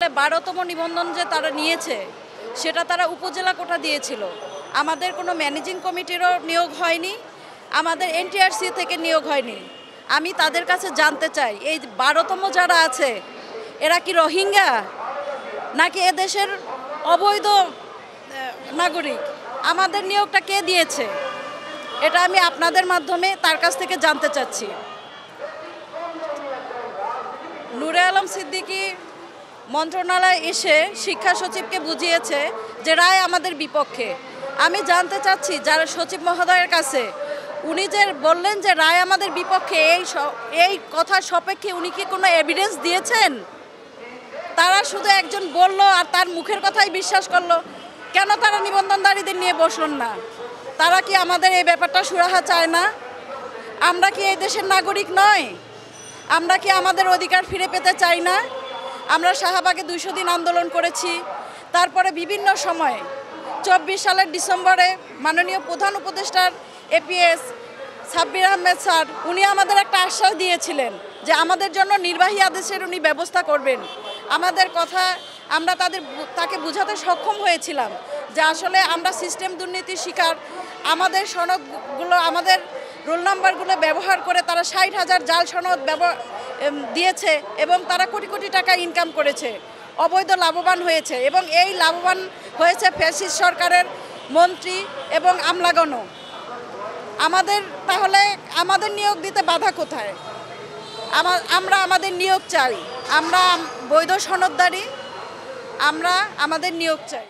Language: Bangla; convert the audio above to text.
আসলে 12তম নিবন্ধন যে তারা নিয়েছে সেটা তারা উপজেলা কোটা দিয়েছিল। আমাদের কোনো ম্যানেজিং কমিটিরও নিয়োগ হয়নি, আমাদের এনটিআরসি থেকে নিয়োগ হয়নি। আমি তাদের কাছে জানতে চাই, এই 12তম যারা আছে এরা কি রোহিঙ্গা নাকি এদেশের অবৈধ নাগরিক? আমাদের নিয়োগটা কে দিয়েছে এটা আমি আপনাদের মাধ্যমে তার কাছ থেকে জানতে চাচ্ছি। নূরে আলম সিদ্দিকী মন্ত্রণালয়ে এসে শিক্ষা সচিবকে বুঝিয়েছে যে রায় আমাদের বিপক্ষে। আমি জানতে চাচ্ছি যারা সচিব মহোদয়ের কাছে, উনি যে বললেন যে রায় আমাদের বিপক্ষে, এই কথার সপক্ষে উনি কি কোনো এভিডেন্স দিয়েছেন? তারা শুধু একজন বলল আর তার মুখের কথাই বিশ্বাস করলো। কেন তারা নিবন্ধনধারীদের নিয়ে বসলেন না? তারা কি আমাদের এই ব্যাপারটা সুরাহা চায় না? আমরা কি এই দেশের নাগরিক নয়? আমরা কি আমাদের অধিকার ফিরে পেতে চাই না? আমরা শাহবাগে 200 দিন আন্দোলন করেছি। তারপরে বিভিন্ন সময়ে 24 সালের ডিসেম্বরে মাননীয় প্রধান উপদেষ্টার এপিএস সাব্বির আহমেদ স্যার উনি আমাদের একটা আশ্বাস দিয়েছিলেন যে আমাদের জন্য নির্বাহী আদেশের উনি ব্যবস্থা করবেন। আমাদের কথা আমরা তাকে বোঝাতে সক্ষম হয়েছিলাম যে আসলে আমরা সিস্টেম দুর্নীতির শিকার। আমাদের সনদগুলো, আমাদের রোল নাম্বারগুলো ব্যবহার করে তারা 60,000 জাল সনদ দিয়েছে এবং তারা কোটি কোটি টাকা ইনকাম করেছে, অবৈধ লাভবান হয়েছে এবং এই লাভবান হয়েছে ফ্যাসিস্ট সরকারের মন্ত্রী এবং আমলাগণও। তাহলে আমাদের নিয়োগ দিতে বাধা কোথায়? আমরা আমাদের নিয়োগ চাই, আমরা বৈধ সনদধারী, আমরা আমাদের নিয়োগ চাই।